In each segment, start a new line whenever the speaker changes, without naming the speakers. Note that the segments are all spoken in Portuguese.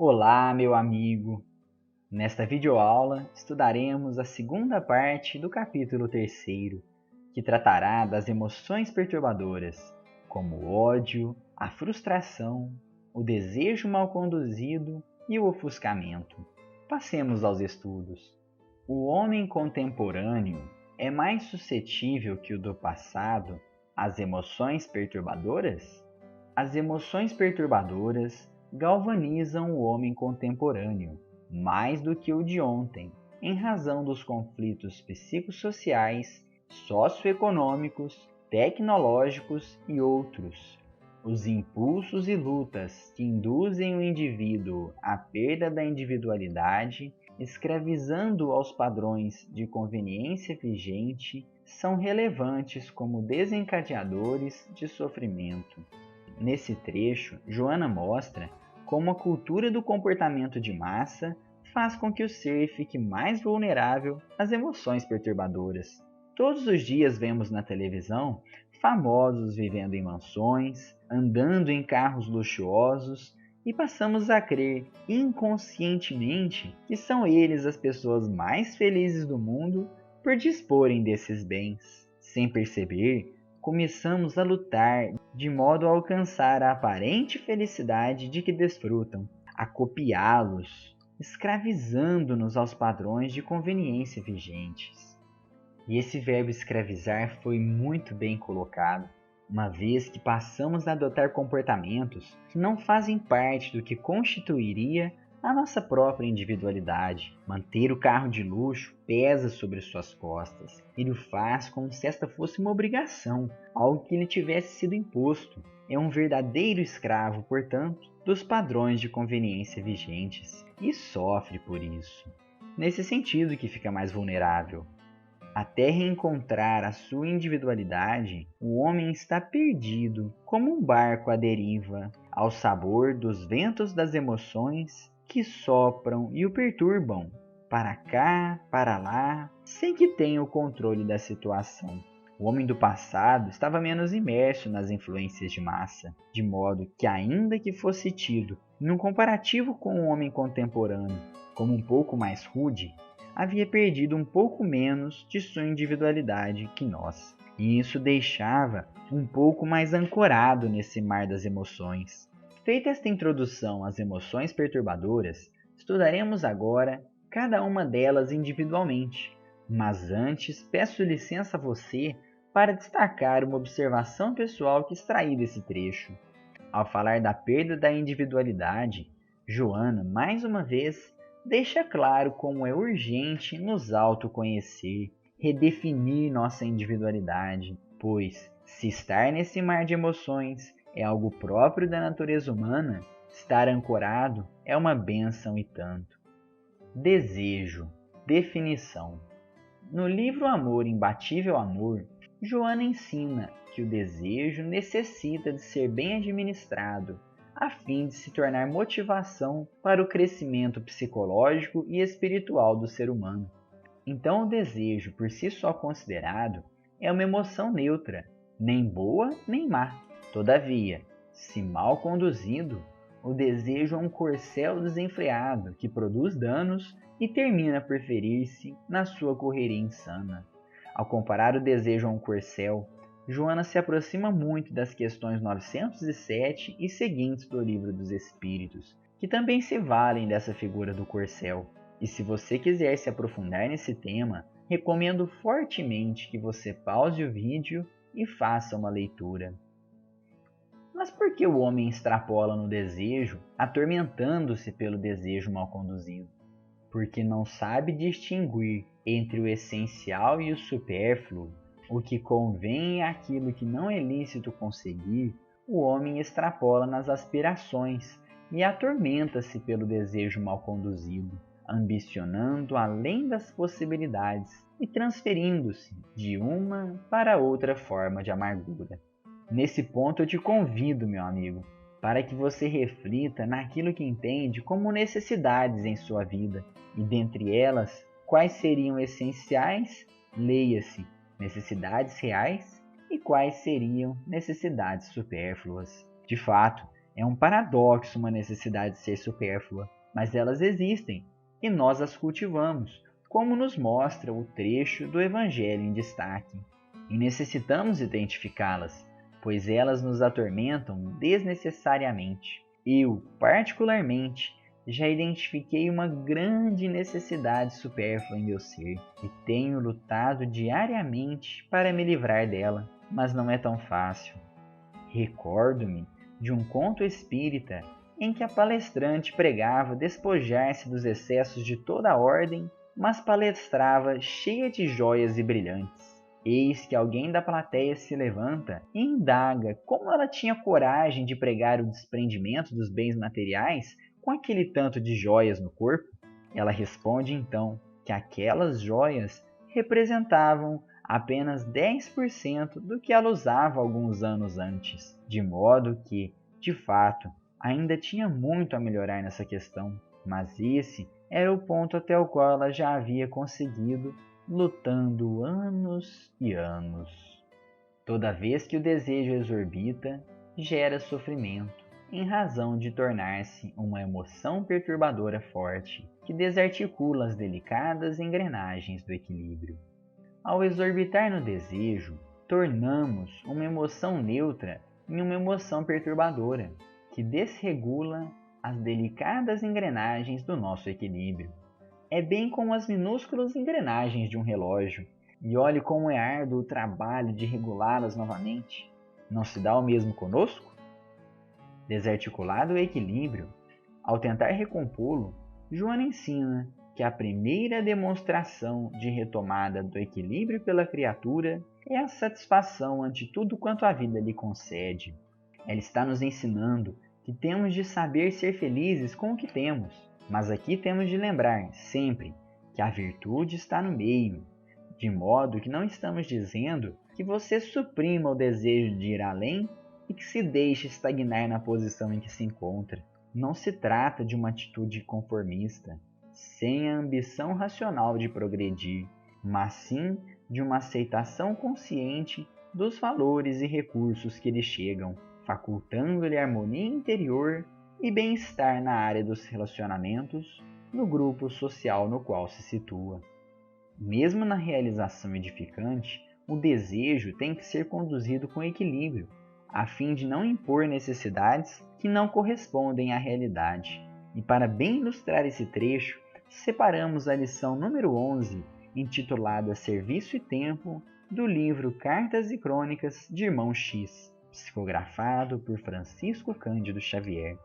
Olá, meu amigo! Nesta videoaula, estudaremos a segunda parte do capítulo 3º, que tratará das emoções perturbadoras, como o ódio, a frustração, o desejo mal conduzido e o ofuscamento. Passemos aos estudos. O homem contemporâneo é mais suscetível que o do passado às emoções perturbadoras? As emoções perturbadoras galvanizam o homem contemporâneo, mais do que o de ontem, em razão dos conflitos psicossociais, socioeconômicos, tecnológicos e outros. Os impulsos e lutas que induzem o indivíduo à perda da individualidade, escravizando aos padrões de conveniência vigente, são relevantes como desencadeadores de sofrimento. Nesse trecho, Joana mostra como a cultura do comportamento de massa faz com que o ser fique mais vulnerável às emoções perturbadoras. Todos os dias vemos na televisão famosos vivendo em mansões, andando em carros luxuosos e passamos a crer inconscientemente que são eles as pessoas mais felizes do mundo por disporem desses bens. Sem perceber, começamos a lutar de modo a alcançar a aparente felicidade de que desfrutam, a copiá-los, escravizando-nos aos padrões de conveniência vigentes. E esse verbo escravizar foi muito bem colocado, uma vez que passamos a adotar comportamentos que não fazem parte do que constituiria a nossa própria individualidade. Manter o carro de luxo pesa sobre suas costas. Ele o faz como se esta fosse uma obrigação, algo que lhe tivesse sido imposto. É um verdadeiro escravo, portanto, dos padrões de conveniência vigentes e sofre por isso. Nesse sentido que fica mais vulnerável. Até reencontrar a sua individualidade, o homem está perdido, como um barco à deriva, ao sabor dos ventos das emoções que sopram e o perturbam, para cá, para lá, sem que tenha o controle da situação. O homem do passado estava menos imerso nas influências de massa, de modo que, ainda que fosse tido, num comparativo com o homem contemporâneo, como um pouco mais rude, havia perdido um pouco menos de sua individualidade que nós, e isso deixava um pouco mais ancorado nesse mar das emoções. Feita esta introdução às emoções perturbadoras, estudaremos agora cada uma delas individualmente, mas antes peço licença a você para destacar uma observação pessoal que extraí desse trecho. Ao falar da perda da individualidade, Joana, mais uma vez, deixa claro como é urgente nos autoconhecer, redefinir nossa individualidade, pois, se estar nesse mar de emoções é algo próprio da natureza humana, estar ancorado é uma bênção e tanto. Desejo. Definição. No livro Amor, Imbatível Amor, Joana ensina que o desejo necessita de ser bem administrado, a fim de se tornar motivação para o crescimento psicológico e espiritual do ser humano. Então, o desejo, por si só considerado, é uma emoção neutra, nem boa nem má. Todavia, se mal conduzido, o desejo é um corcel desenfreado que produz danos e termina por ferir-se na sua correria insana. Ao comparar o desejo a um corcel, Joana se aproxima muito das questões 907 e seguintes do Livro dos Espíritos, que também se valem dessa figura do corcel. E se você quiser se aprofundar nesse tema, recomendo fortemente que você pause o vídeo e faça uma leitura. Mas por que o homem extrapola no desejo, atormentando-se pelo desejo mal conduzido? Porque não sabe distinguir entre o essencial e o supérfluo, o que convém e aquilo que não é lícito conseguir, o homem extrapola nas aspirações e atormenta-se pelo desejo mal conduzido, ambicionando além das possibilidades e transferindo-se de uma para outra forma de amargura. Nesse ponto eu te convido, meu amigo, para que você reflita naquilo que entende como necessidades em sua vida, e dentre elas, quais seriam essenciais, leia-se, necessidades reais, e quais seriam necessidades supérfluas. De fato, é um paradoxo uma necessidade ser supérflua, mas elas existem e nós as cultivamos, como nos mostra o trecho do Evangelho em destaque. E necessitamos identificá-las, pois elas nos atormentam desnecessariamente. Eu, particularmente, já identifiquei uma grande necessidade supérflua em meu ser e tenho lutado diariamente para me livrar dela, mas não é tão fácil. Recordo-me de um conto espírita em que a palestrante pregava despojar-se dos excessos de toda a ordem, mas palestrava cheia de joias e brilhantes. Eis que alguém da plateia se levanta e indaga como ela tinha coragem de pregar o desprendimento dos bens materiais com aquele tanto de joias no corpo. Ela responde então que aquelas joias representavam apenas 10% do que ela usava alguns anos antes, de modo que, de fato, ainda tinha muito a melhorar nessa questão, mas esse era o ponto até o qual ela já havia conseguido, lutando anos e anos. Toda vez que o desejo exorbita, gera sofrimento, em razão de tornar-se uma emoção perturbadora forte, que desarticula as delicadas engrenagens do equilíbrio. Ao exorbitar no desejo, tornamos uma emoção neutra em uma emoção perturbadora, que desregula as delicadas engrenagens do nosso equilíbrio. É bem como as minúsculas engrenagens de um relógio, e olhe como é árduo o trabalho de regulá-las novamente. Não se dá o mesmo conosco? Desarticulado o equilíbrio, ao tentar recompô-lo, Joana ensina que a primeira demonstração de retomada do equilíbrio pela criatura é a satisfação ante tudo quanto a vida lhe concede. Ela está nos ensinando que temos de saber ser felizes com o que temos, mas aqui temos de lembrar sempre que a virtude está no meio, de modo que não estamos dizendo que você suprima o desejo de ir além e que se deixe estagnar na posição em que se encontra. Não se trata de uma atitude conformista, sem a ambição racional de progredir, mas sim de uma aceitação consciente dos valores e recursos que lhe chegam, facultando-lhe harmonia interior e bem-estar na área dos relacionamentos, no grupo social no qual se situa. Mesmo na realização edificante, o desejo tem que ser conduzido com equilíbrio, a fim de não impor necessidades que não correspondem à realidade. E para bem ilustrar esse trecho, separamos a lição número 11, intitulada Serviço e Tempo, do livro Cartas e Crônicas de Irmão X, psicografado por Francisco Cândido Xavier.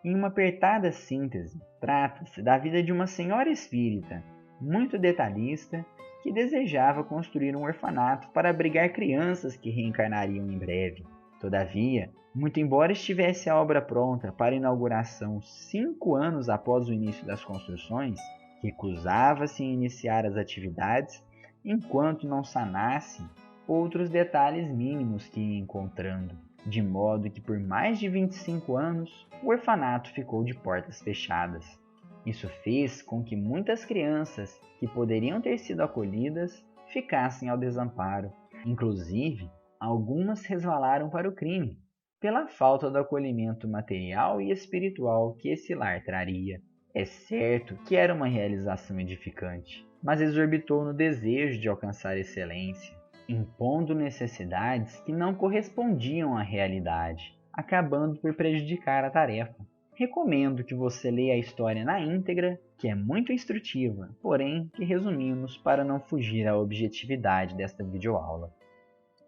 Em uma apertada síntese, trata-se da vida de uma senhora espírita, muito detalhista, que desejava construir um orfanato para abrigar crianças que reencarnariam em breve. Todavia, muito embora estivesse a obra pronta para inauguração 5 anos após o início das construções, recusava-se em iniciar as atividades enquanto não sanasse outros detalhes mínimos que ia encontrando, de modo que por mais de 25 anos o orfanato ficou de portas fechadas. Isso fez com que muitas crianças que poderiam ter sido acolhidas ficassem ao desamparo. Inclusive, algumas resvalaram para o crime, pela falta do acolhimento material e espiritual que esse lar traria. É certo que era uma realização edificante, mas exorbitou no desejo de alcançar excelência, impondo necessidades que não correspondiam à realidade, acabando por prejudicar a tarefa. Recomendo que você leia a história na íntegra, que é muito instrutiva, porém que resumimos para não fugir à objetividade desta videoaula.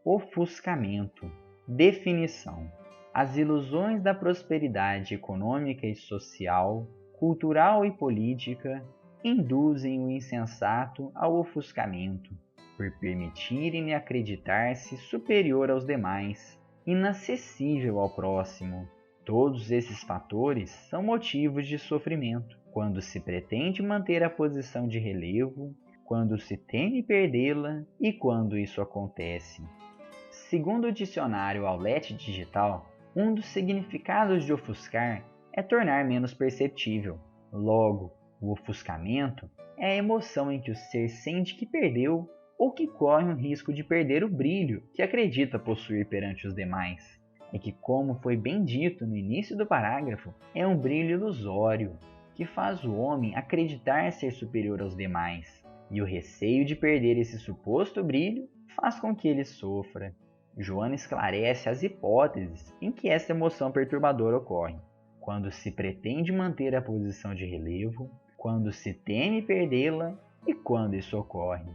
Ofuscamento. Definição. As ilusões da prosperidade econômica e social, cultural e política induzem o insensato ao ofuscamento, por permitirem-lhe acreditar-se superior aos demais, inacessível ao próximo. Todos esses fatores são motivos de sofrimento, quando se pretende manter a posição de relevo, quando se teme perdê-la e quando isso acontece. Segundo o dicionário Aulete Digital, um dos significados de ofuscar é tornar menos perceptível. Logo, o ofuscamento é a emoção em que o ser sente que perdeu ou que corre o risco de perder o brilho que acredita possuir perante os demais. É que, como foi bem dito no início do parágrafo, é um brilho ilusório, que faz o homem acreditar ser superior aos demais, e o receio de perder esse suposto brilho faz com que ele sofra. Joana esclarece as hipóteses em que essa emoção perturbadora ocorre: quando se pretende manter a posição de relevo, quando se teme perdê-la e quando isso ocorre.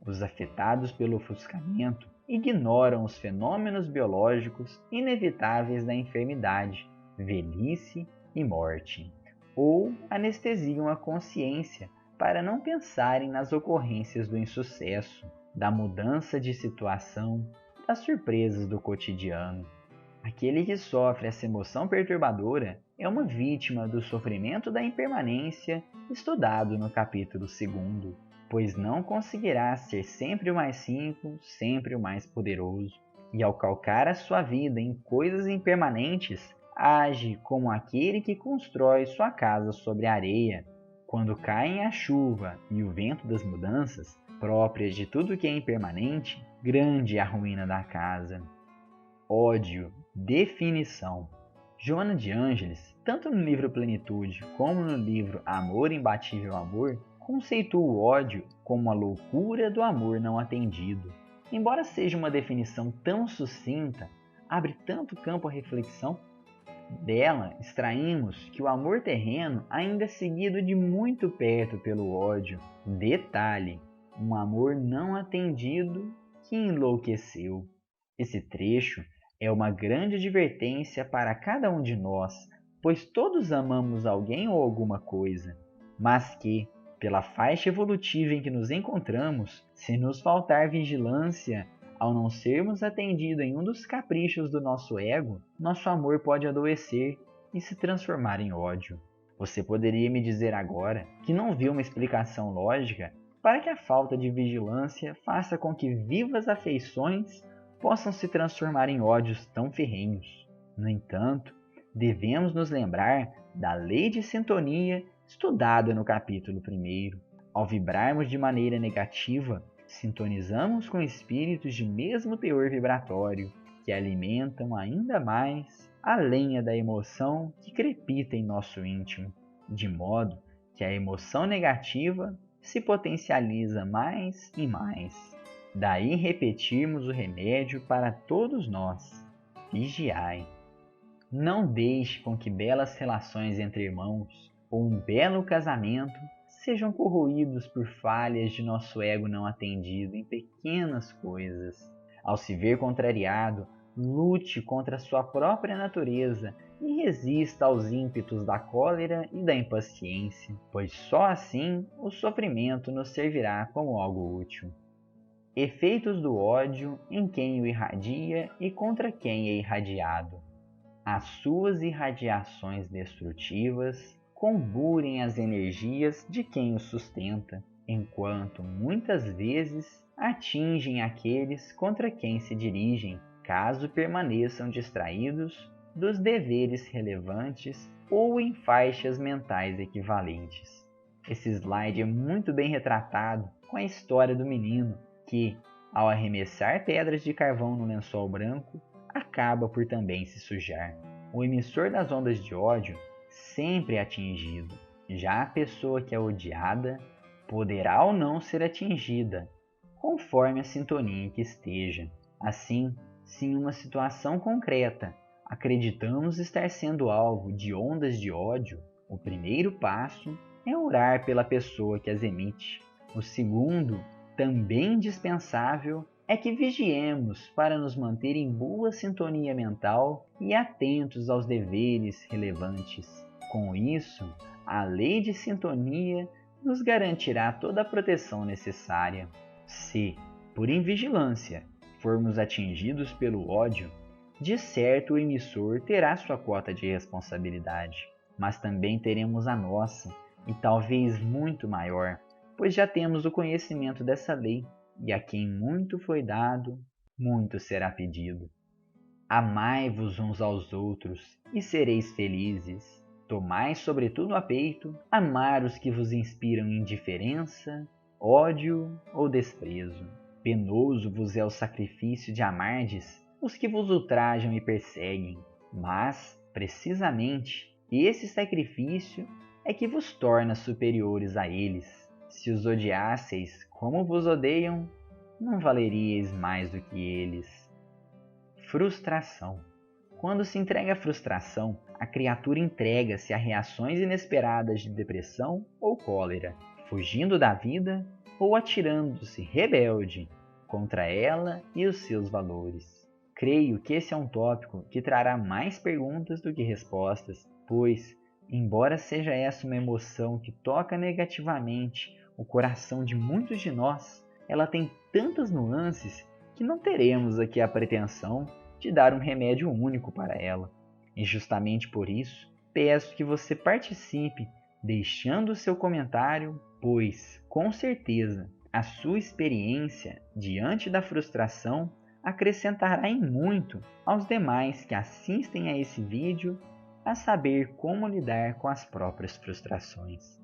Os afetados pelo ofuscamento ignoram os fenômenos biológicos inevitáveis da enfermidade, velhice e morte, ou anestesiam a consciência para não pensarem nas ocorrências do insucesso, da mudança de situação, das surpresas do cotidiano. Aquele que sofre essa emoção perturbadora é uma vítima do sofrimento da impermanência estudado no capítulo 2, pois não conseguirá ser sempre o mais simples, sempre o mais poderoso, e ao calcar a sua vida em coisas impermanentes, age como aquele que constrói sua casa sobre a areia. Quando caem a chuva e o vento das mudanças, próprias de tudo que é impermanente, grande é a ruína da casa. Ódio, definição. Joana de Ângeles, tanto no livro Plenitude como no livro Amor, Imbatível Amor, conceitua o ódio como a loucura do amor não atendido. Embora seja uma definição tão sucinta, abre tanto campo à reflexão. Dela, extraímos que o amor terreno ainda é seguido de muito perto pelo ódio. Detalhe, um amor não atendido que enlouqueceu. Esse trecho é uma grande advertência para cada um de nós, pois todos amamos alguém ou alguma coisa, mas que, pela faixa evolutiva em que nos encontramos, se nos faltar vigilância, ao não sermos atendidos em um dos caprichos do nosso ego, nosso amor pode adoecer e se transformar em ódio. Você poderia me dizer agora que não viu uma explicação lógica para que a falta de vigilância faça com que vivas afeições possam se transformar em ódios tão ferrenhos. No entanto, devemos nos lembrar da lei de sintonia estudada no capítulo 1. Ao vibrarmos de maneira negativa, sintonizamos com espíritos de mesmo teor vibratório, que alimentam ainda mais a lenha da emoção que crepita em nosso íntimo, de modo que a emoção negativa se potencializa mais e mais. Daí repetirmos o remédio para todos nós: vigiai. Não deixe com que belas relações entre irmãos ou um belo casamento sejam corroídos por falhas de nosso ego não atendido em pequenas coisas. Ao se ver contrariado, lute contra sua própria natureza e resista aos ímpetos da cólera e da impaciência, pois só assim o sofrimento nos servirá como algo útil. Efeitos do ódio em quem o irradia e contra quem é irradiado. As suas irradiações destrutivas comburem as energias de quem o sustenta, enquanto muitas vezes atingem aqueles contra quem se dirigem, caso permaneçam distraídos dos deveres relevantes ou em faixas mentais equivalentes. Esse slide é muito bem retratado com a história do menino que, ao arremessar pedras de carvão no lençol branco, acaba por também se sujar. O emissor das ondas de ódio sempre é atingido. Já a pessoa que é odiada poderá ou não ser atingida, conforme a sintonia em que esteja. Assim, se em uma situação concreta acreditamos estar sendo alvo de ondas de ódio, o primeiro passo é orar pela pessoa que as emite. O segundo, também indispensável, é que vigiemos para nos manter em boa sintonia mental e atentos aos deveres relevantes. Com isso, a lei de sintonia nos garantirá toda a proteção necessária. Se, por invigilância, formos atingidos pelo ódio, de certo o emissor terá sua quota de responsabilidade, mas também teremos a nossa, e talvez muito maior, pois já temos o conhecimento dessa lei, e a quem muito foi dado, muito será pedido. Amai-vos uns aos outros e sereis felizes. Tomai sobretudo a peito amar os que vos inspiram indiferença, ódio ou desprezo. Penoso vos é o sacrifício de amardes os que vos ultrajam e perseguem, mas, precisamente, esse sacrifício é que vos torna superiores a eles. Se os odiasseis como vos odeiam, não valeríeis mais do que eles. Frustração. Quando se entrega à frustração, a criatura entrega-se a reações inesperadas de depressão ou cólera, fugindo da vida ou atirando-se rebelde contra ela e os seus valores. Creio que esse é um tópico que trará mais perguntas do que respostas, pois, embora seja essa uma emoção que toca negativamente o coração de muitos de nós, ela tem tantas nuances que não teremos aqui a pretensão de dar um remédio único para ela. E justamente por isso, peço que você participe deixando o seu comentário, pois, com certeza, a sua experiência diante da frustração acrescentará em muito aos demais que assistem a esse vídeo a saber como lidar com as próprias frustrações.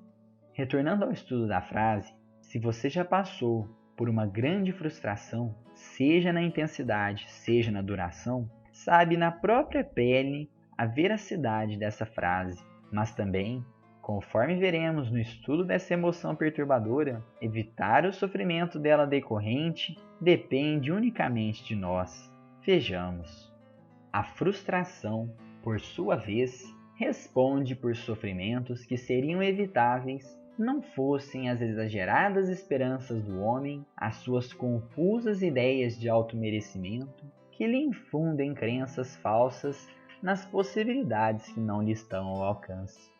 Retornando ao estudo da frase, se você já passou por uma grande frustração, seja na intensidade, seja na duração, sabe na própria pele a veracidade dessa frase, mas também, conforme veremos no estudo dessa emoção perturbadora, evitar o sofrimento dela decorrente depende unicamente de nós. Vejamos. A frustração, por sua vez, responde por sofrimentos que seriam evitáveis não fossem as exageradas esperanças do homem, as suas confusas ideias de automerecimento, que lhe infundem crenças falsas nas possibilidades que não lhe estão ao alcance.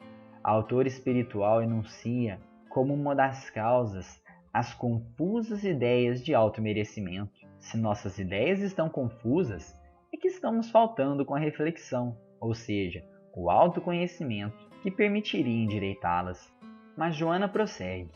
A autora espiritual enuncia como uma das causas as confusas ideias de automerecimento. Se nossas ideias estão confusas, é que estamos faltando com a reflexão, ou seja, o autoconhecimento que permitiria endireitá-las. Mas Joana prossegue: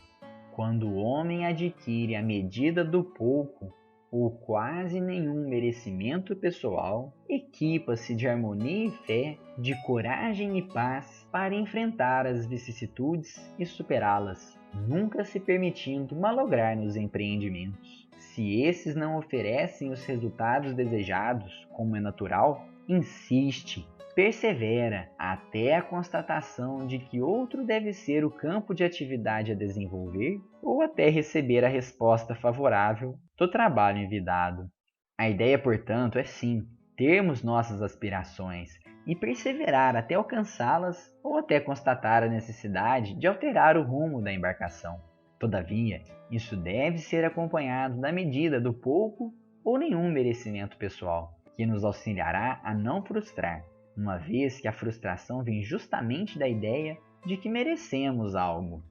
quando o homem adquire a medida do pouco ou quase nenhum merecimento pessoal, equipa-se de harmonia e fé, de coragem e paz para enfrentar as vicissitudes e superá-las, nunca se permitindo malograr nos empreendimentos. Se esses não oferecem os resultados desejados, como é natural, insiste, persevera até a constatação de que outro deve ser o campo de atividade a desenvolver ou até receber a resposta favorável do trabalho envidado. A ideia, portanto, é sim termos nossas aspirações e perseverar até alcançá-las ou até constatar a necessidade de alterar o rumo da embarcação. Todavia, isso deve ser acompanhado da medida do pouco ou nenhum merecimento pessoal, que nos auxiliará a não frustrar, uma vez que a frustração vem justamente da ideia de que merecemos algo.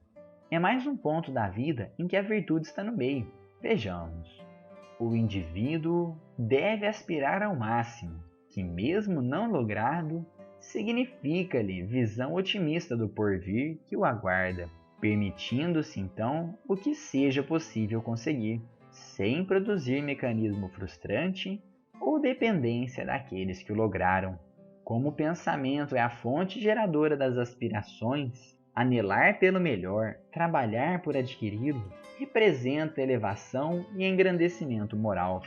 É mais um ponto da vida em que a virtude está no meio. Vejamos. O indivíduo deve aspirar ao máximo, que mesmo não logrado, significa-lhe visão otimista do porvir que o aguarda, permitindo-se então o que seja possível conseguir, sem produzir mecanismo frustrante ou dependência daqueles que o lograram. Como o pensamento é a fonte geradora das aspirações, anelar pelo melhor, trabalhar por adquiri-lo, representa elevação e engrandecimento moral.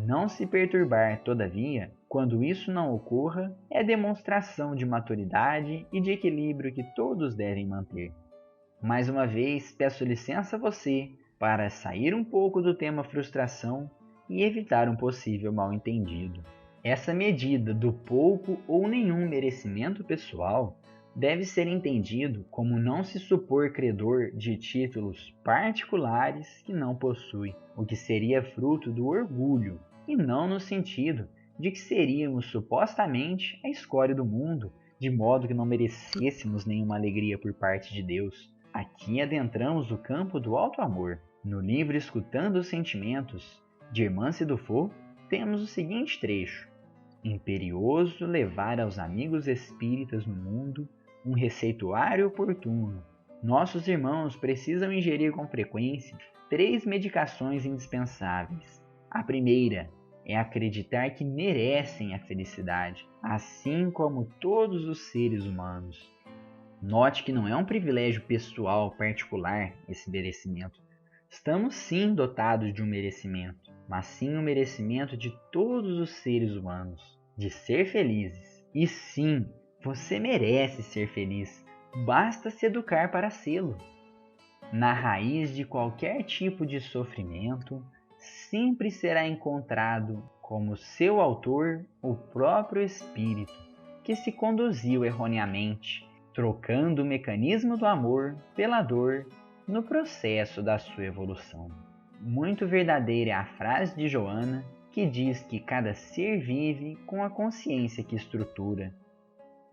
Não se perturbar, todavia, quando isso não ocorra, é demonstração de maturidade e de equilíbrio que todos devem manter. Mais uma vez, peço licença a você para sair um pouco do tema frustração e evitar um possível mal-entendido. Essa medida do pouco ou nenhum merecimento pessoal deve ser entendido como não se supor credor de títulos particulares que não possui, o que seria fruto do orgulho, e não no sentido de que seríamos supostamente a escória do mundo, de modo que não merecêssemos nenhuma alegria por parte de Deus. Aqui adentramos o campo do alto amor. No livro Escutando os Sentimentos, de Hermance Dufour, temos o seguinte trecho: imperioso levar aos amigos espíritas no mundo um receituário oportuno. Nossos irmãos precisam ingerir com frequência 3 medicações indispensáveis. A primeira é acreditar que merecem a felicidade, assim como todos os seres humanos. Note que não é um privilégio pessoal particular esse merecimento. Estamos sim dotados de um merecimento, mas sim o merecimento de todos os seres humanos, de ser felizes. E sim, você merece ser feliz, basta se educar para sê-lo. Na raiz de qualquer tipo de sofrimento, sempre será encontrado como seu autor o próprio espírito, que se conduziu erroneamente, trocando o mecanismo do amor pela dor no processo da sua evolução. Muito verdadeira é a frase de Joana, que diz que cada ser vive com a consciência que estrutura.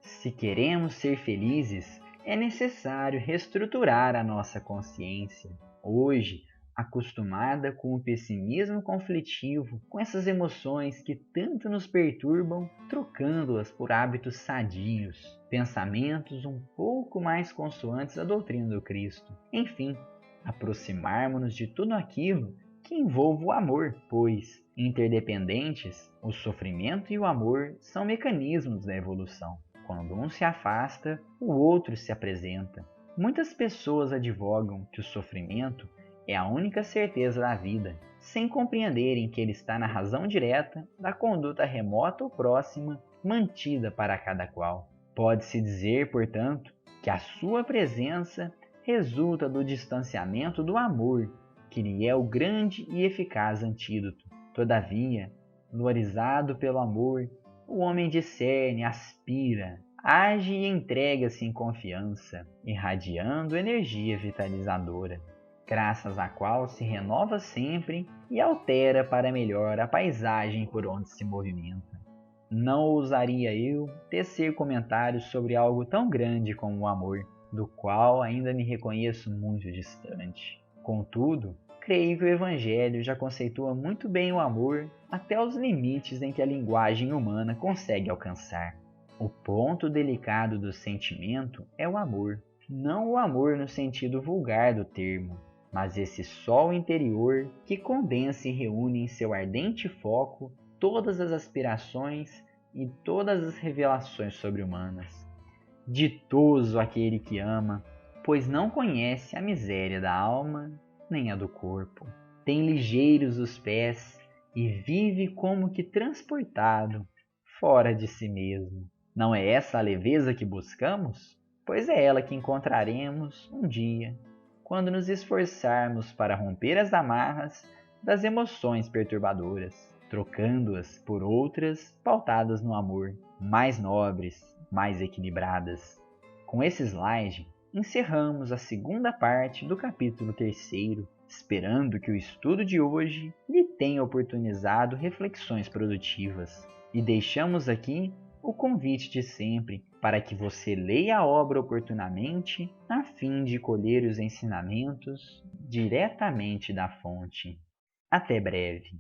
Se queremos ser felizes, é necessário reestruturar a nossa consciência. Hoje, acostumada com o pessimismo conflitivo, com essas emoções que tanto nos perturbam, trocando-as por hábitos sadios, pensamentos um pouco mais consoantes à doutrina do Cristo. Enfim, aproximarmos-nos de tudo aquilo que envolve o amor, pois, interdependentes, o sofrimento e o amor são mecanismos da evolução. Quando um se afasta, o outro se apresenta. Muitas pessoas advogam que o sofrimento é a única certeza da vida, sem compreenderem que ele está na razão direta da conduta remota ou próxima mantida para cada qual. Pode-se dizer, portanto, que a sua presença resulta do distanciamento do amor, que lhe é o grande e eficaz antídoto. Todavia, luarizado pelo amor, o homem discerne, aspira, age e entrega-se em confiança, irradiando energia vitalizadora, graças à qual se renova sempre e altera para melhor a paisagem por onde se movimenta. Não ousaria eu tecer comentários sobre algo tão grande como o amor, do qual ainda me reconheço muito distante. Contudo, creio que o Evangelho já conceitua muito bem o amor até os limites em que a linguagem humana consegue alcançar. O ponto delicado do sentimento é o amor, não o amor no sentido vulgar do termo, mas esse sol interior que condensa e reúne em seu ardente foco todas as aspirações e todas as revelações sobre-humanas. Ditoso aquele que ama, pois não conhece a miséria da alma nem a do corpo. Tem ligeiros os pés e vive como que transportado fora de si mesmo. Não é essa a leveza que buscamos? Pois é ela que encontraremos um dia, quando nos esforçarmos para romper as amarras das emoções perturbadoras, trocando-as por outras pautadas no amor, mais nobres, mais equilibradas. Com esse slide, encerramos a segunda parte do capítulo 3º, esperando que o estudo de hoje lhe tenha oportunizado reflexões produtivas. E deixamos aqui o convite de sempre para que você leia a obra oportunamente, a fim de colher os ensinamentos diretamente da fonte. Até breve!